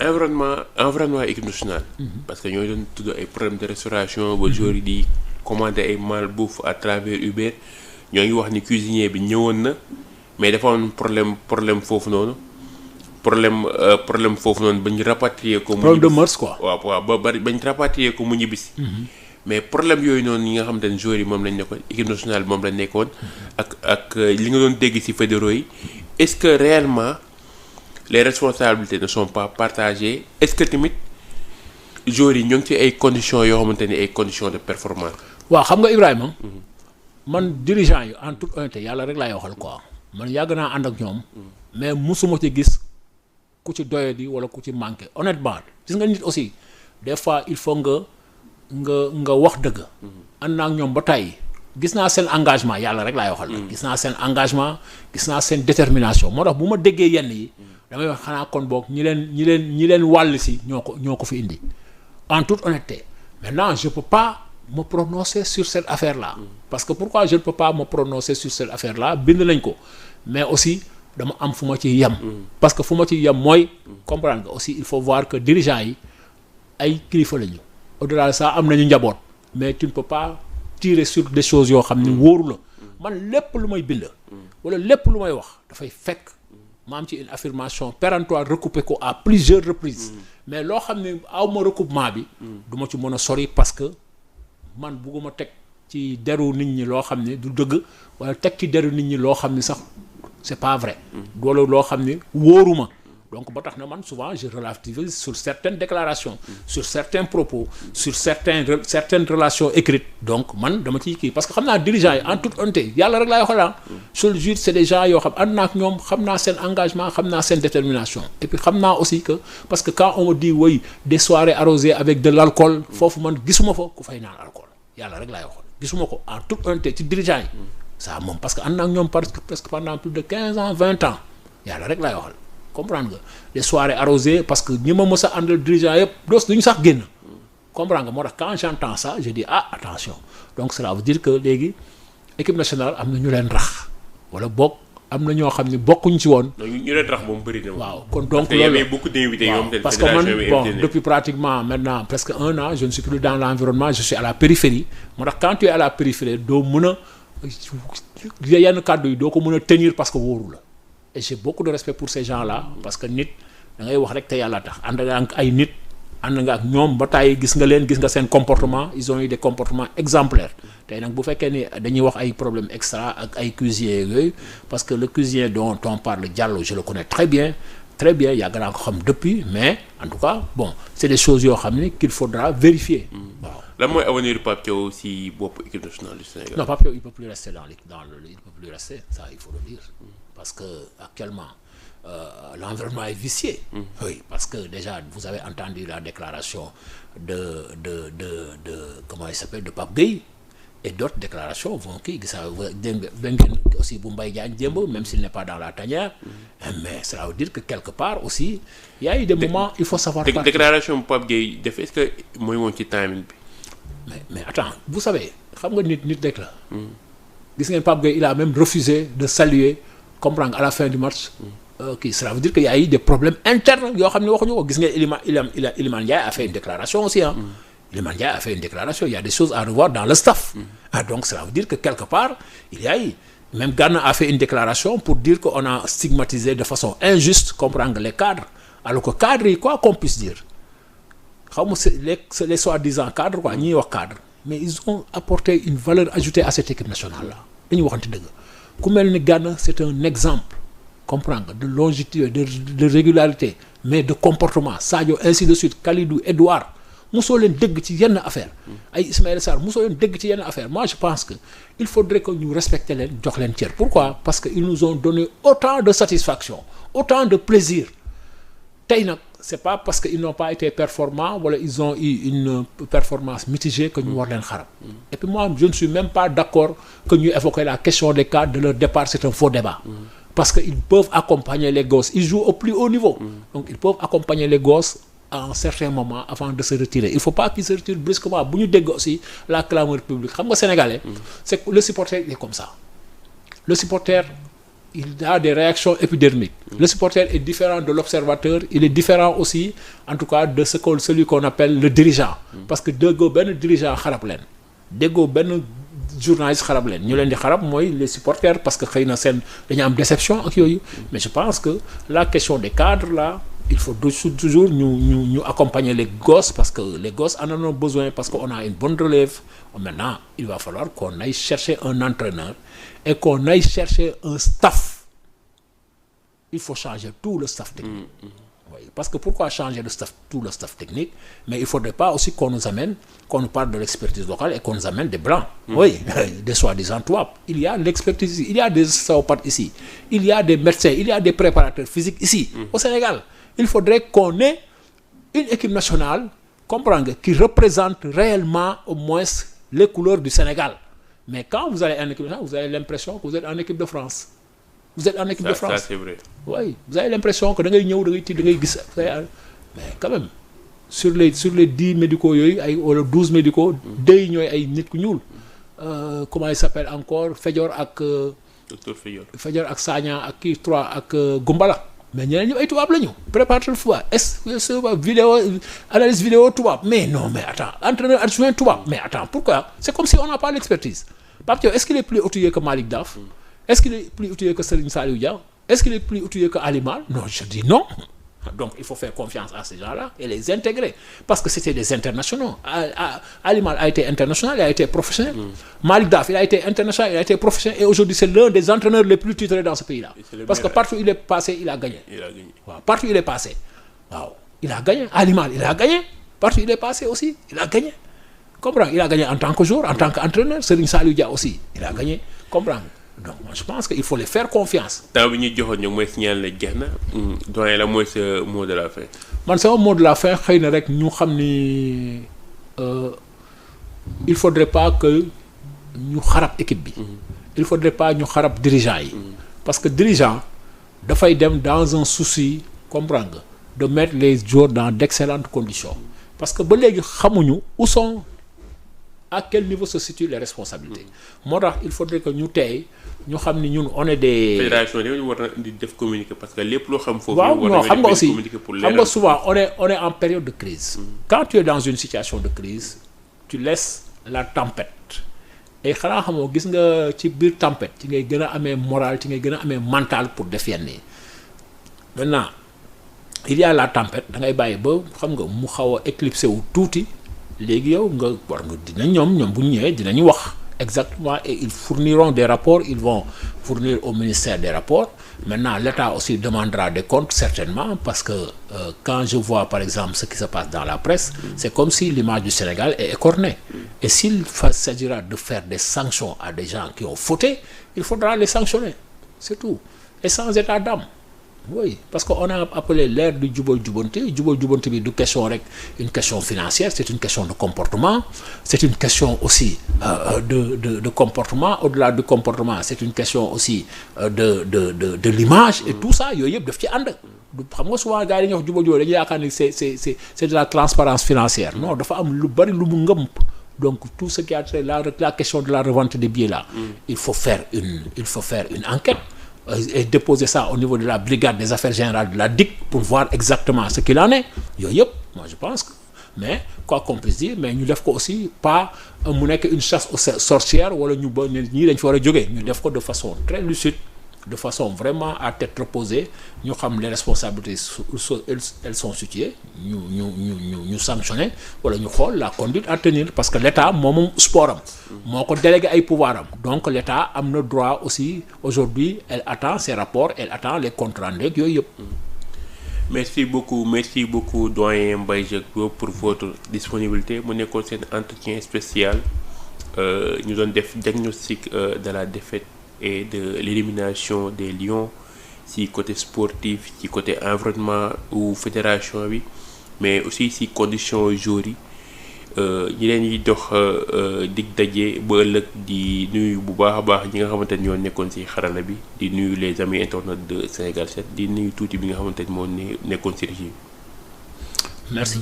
environnement équipe nationale. parce que ñooy doon tudd ay problème de restauration ba joueurs yi di commander ay malbouffe à travers Uber ñoo ngi wax ni cuisinier bi ñëwoon na mais dafa am problème foofu noonu problème foofu noonu ba ñu rapatrier ko. problème de mœurs quoi. waaw ba ñu rapatrier ko mu ñibbisi. mais problème yooyu noonu yi nga xamante ne joueurs yi moom lañ nekkoon équipe nationale bi moom lañ nekkoon ak li nga doon dégg ci fédéraux yi est-ce que réellement les responsabilités ne sont pas partagées est-ce que tamit joueurs yi ñoo ngi ci ay conditions yoo xamante ni ay conditions de performance. waaw xam nga Ibrahima. man dirigeant yi en toute honnêteté yàlla rek laay waxal quoi man yàgg naa ànd ak ñoom. mais musuma ci gis ku ci doyadi wala ku ci manqué honnêtement gis nga nit aussi des fois il faut nga wax dëgg. ànd naa ak ñoom ba tey gis naa seen engagement yàlla rek laay waxal. gis naa seen engagement gis naa seen détermination moo tax bu ma déggee yenn yi damay wax xanaa kon boog ñi leen wàll si ñoo ko fi indi en toute honnêteté maintenant je peux pas me prononcer sur cette affaire là. parce que pourquoi je ne peux pas me prononcer sur cette affaire là bind nañ ko mais aussi dama am fu ma ci yem. parce que fu ma ci yem mooy comprendre nga aussi il faut voir que dirigeants yi ay kilifa lañu. au-delà de ça am nañu njaboot mais tu ne peux pas tirer sur des choses yoo xam ne wóoru la man lépp lu may bind wala lépp lu may wax dafay fekk ma am ci une affirmation péremptoire recouper ko à plusieurs reprises mais loo xam ne aw ma recoupement bi du ma ci mën a sori parce que man bugguma teg ci deru nit ñi loo xam ne du dëgg wala teg ci deru nit ñi loo xam ne sax c'est pas vrai wala loo xam ne wóoruma donc ba tax na man souvent je relativise sur certaines déclarations sur certains propos sur certaines relations écrites donc man dama ciy kii parce que xam naa dirigeants yi en toute honnêteté yàlla rek laay xoolaa je le jure c'est des gens yoo xam ànd naa ak ñoom xam naa seen engagement xam naa seen détermination et puis xam naa aussi que parce que quand on me dit oui des soirées arrosées avec de l'alcool foofu man gisuma fa ku fay naan alcool yàlla rek laay xool gisuma ko en toute honnêteté ci dirigeants yi ça moom parce que ànd naa ak ñoom presque pendant plus de 15 ans 20 ans yàlla rek laay waxal comprendre nga les soirées arrosées parce que ñi ma mës a àndal dirigeant yëpp doos duñu sax génn comprendre nga moo tax quand j'entends ça je dis attention donc cela veut dire que léegi équipe nationale am na ñu leen rax wala bokk am na ñoo xam ne bokkuñ ci woon. ñu leen rax moom bëri na. waaw kon donc loolu parce que beaucoup d'invités parce que man bon depuis pratiquement maintenant presque 1 an je ne suis plus dans l'environnement je suis à la périphérie moo tax quand tu es à la périphérie doo mën a yenn kàddu yi doo ko mën a tenir parce que wóoru la. et j'ai beaucoup de respect pour ces gens-là parce que nit da ngay wax rek te yàlla tax ànd nga ak ay nit ànd nga ak ñoom ba tàyyi gis nga seen comportement ils ont eu des comportements exemplaires tey nag bu fekkee ni dañuy wax ay problèmes extra ak ay cuisiniers yooyu parce que le cuisinier dont on parle Diallo je le connais très bien yàgg naa ko xam depuis mais en tout cas bon c'est des choses yoo xam ni qu'il faudra vérifier. waaw lan mooy avenir Pape Thiaw si bopp équipe nationale du Sénégal. non Pape Thiaw il peut plus rester il peut plus rester ça il faut le dire. Parce que actuellement l'environnement est vicié. Oui, parce que déjà vous avez entendu la déclaration de comment il s'appelle de Pape Gueye et d'autres déclarations vont kii gis nga aussi bu Mbaye Diagne démb même s'il n'est pas dans la tanière. mais cela veut dire que quelque part aussi il y a eu des moments il faut savoir. déclaration Pape Gueye def est-ce que mooy woon ci timing bi. mais attends vous savez xam nga nit rek la. gis ngeen Pape Gueye il a même refusé de saluer. comprendre à la fin du match cela veut dire qu'il y a eu des problèmes internes yoo xam ne waxuñu ko gis nga Iliman Ndiaye a fait une déclaration aussi Iliman Ndiaye a fait une déclaration il y a des choses à revoir dans le staff donc cela veut dire que quelque part il y a eu même Gana a fait une déclaration pour dire qu'on a stigmatisé de façon injuste comprendre les cadres alors que cadres yi quoi qu'on puisse dire xaw ma les soi-disant cadres quoi ñiy wax cadre mais ils ont apporté une valeur ajoutée à cette équipe nationale là dañuy waxante dëgg ku mel ni Gana c'est un exemple comprendre de longévité de régularité mais de comportement Sadio ainsi de suite Kalidou Edouard mosoo leen dégg ci yenn affaire ay Ismaïla Sarr mosoo leen dégg ci yenn affaire moi je pense que il faudrait que ñu respecter leen jox leen cër pourquoi parce que ils nous ont donné autant de satisfaction autant de plaisir tey nag c'est pas parce que ils n'ont pas été performants wala ils ont eu une performance mitigée que ñu war leen xarab et puis moi je ne suis même pas d'accord que ñu évoquer la question des cadres de leur départ c'est un faux débat parce que ils peuvent accompagner les gosses ils jouent au plus haut niveau donc ils peuvent accompagner les gosses à un certain moment avant de se retirer il faut pas qu'ils se retirent brusquement bu ñu dégg aussi la clameur publique xam nga sénégalais c'est que le supporter il est comme ça le supporter il a des réactions épidermiques. Le supporter est différent de l'observateur, il est différent aussi en tout cas de celui qu'on appelle le dirigeant. Parce que déggoo benn dirigeant xarab leen déggoo benn journaliste xarab leen ñu leen di xarab mooy les supporters parce que xëy na seen dañu am déception ak yooyu. Mais je pense que la question des cadres là, il faut toujours ñu accompagner les gosses parce que les gosses en ont besoin parce qu'on a une bonne relève. Maintenant, il va falloir qu'on aille chercher un entraîneur et qu'on aille chercher un staff. Il faut changer tout le staff technique. Oui, parce que pourquoi changer tout le staff technique? Mais il ne faudrait pas aussi qu'on nous parle de l'expertise locale et qu'on nous amène des blancs. Oui, des soi-disant tubaab. Il y a l'expertise ici, il y a des ostéopathes ici, il y a des médecins, il y a des préparateurs physiques ici, au Sénégal. Il faudrait qu'on ait une équipe nationale, comprendre, qui représente réellement au moins les couleurs du Sénégal. Mais quand vous allez en équipe nationale, vous avez l'impression que vous êtes en équipe de France. Vous êtes en équipe de France. Ça, c'est vrai. Oui, vous avez l'impression que da ngay ñëw da ngay gis mais quand même sur les 10 médicaux yooyu ay wala 12 médicaux 2 yi ñooy ay nit ku ñuul. Comment il s'appelle encore Fedior ak. Docteur Fedior. Fedior ak Sagna ak kii 3 ak Gumbala. Mais ñeneen ñëpp ay tubaab la ñu. Préparateur football analyse vidéo tubaab mais non mais attends entraîneur adjoint tubaab mais attends pourquoi c'est comme si on n'a pas l'expertise. Pape Thiaw est-ce qu'il est plus outillé que Malick Daf? Est-ce qu'il est plus outillé que Serigne Saliou Dia? Est-ce qu'il est plus outillé que Ali Mal? Non, je dis non. Donc il faut faire confiance à ces gens-là et les intégrer parce que c'était des internationaux. Ali Mal a été international, il a été professionnel. Malick Daf, il a été international, il a été professionnel et aujourd'hui c'est l'un des entraîneurs les plus titrés dans ce pays-là. Parce que partout où il est passé, il a gagné. Waaw, partout où il est passé. Waaw, il a gagné. Ali Mal, il a gagné. Partout où il est passé aussi, il a gagné. Comprends? Il a gagné en tant que joueur, en tant qu'entraîneur. Serigne Saliou Dia aussi, il a gagné. Comprends? Donc moi je pense qu'il faut les faire confiance. temps bi ñuy joxoon ñoom mooy signal la jeex na doyen la mooy sa mot de la fin. Man sama mot de la fin xëy na rek ñu xam ni il faudrait pas que ñu xarab équipe bi. Il faudrait pas ñu xarab dirigeant yi. Parce que dirigeant dafay dem dans un souci comprendre nga de mettre les joueurs dans d'excellentes conditions. Parce que ba léegi xamuñu où sont à quel niveau se situent les responsabilités. Moo tax il faudrait que ñu tey ñu xam ni ñun on est des. fédération yi war na di def communiquer parce que lépp loo xam. foofu waaw non xam nga aussi xam nga souvent on est en période de crise. Quand tu es dans une situation de crise tu laisses la tempête et xanaa xamoo gis nga ci biir tempête ci ngay gën a amee moral ci ngay gën a amee mental pour def yenn yi. Maintenant il y a la tempête da ngay bàyyi ba xam nga mu xaw a éclipsé wu tuuti léegi yow nga war nga dina ñoom bu ñu ñëwee dinañu wax. Exactement, et ils fourniront des rapports, ils vont fournir au ministère des rapports. Maintenant, l'État aussi demandera des comptes, certainement, parce que quand je vois, par exemple, ce qui se passe dans la presse, c'est comme si l'image du Sénégal est écornée. Et s'il s'agira de faire des sanctions à des gens qui ont fauté, il faudra les sanctionner, c'est tout. Et sans état d'âme. Oui, parce qu'on a appelé l'ère du jubal jubanti bi du question rek une question financière, c'est une question de comportement, c'est une question aussi de comportement, au-delà du comportement, c'est une question aussi de l'image et tout ça yooyu yëpp daf ci ànd. Xam nga souvent gars yi dañuy wax jubal dañuy yaakaar ni c'est de la transparence financière. Non, dafa am lu bari lu mu ngëm. Donc tout ce qui a trait la question de la revente des billets là, il faut faire une enquête. Et déposer ça au niveau de la brigade des affaires générales de la DIC pour voir exactement ce qu'il en est yooyu yëpp moi je pense que mais quoi qu'on puisse dire mais ñu def ko aussi pas mu nekk une chasse aux sorcières wala ñu ba ñii dañ fi war a jógee ñu def ko de façon très lucide de façon vraiment à tête reposée ñu xam les responsabilités elles sont situées ñu sanctionner wala ñu xool la conduite à tenir parce que l'État moom sport am moo ko délégué ay pouvoir am donc l'État am na droit aussi aujourd'hui elle attend ses rapports elle attend les comptes rendus yooyu yëpp. merci beaucoup doyen Mbaye Jacques Diop pour votre disponibilité mu nekkoon seen entretien spécial ñu doon def diagnostic de la défaite et de l'élimination des Lions ci côté sportif ci côté environnement ou fédération bi mais aussi ci conditions joueurs yi ñi leen yi dox dig daje ba ëllëg di nuyu bu baax a baax ñi nga xamante ni ñoo nekkoon ci xarala bi di nuyu les amis internautes de Sénégal 7 di nuyu tuuti bi nga xamante ni moo nekkoon ci régie. Merci.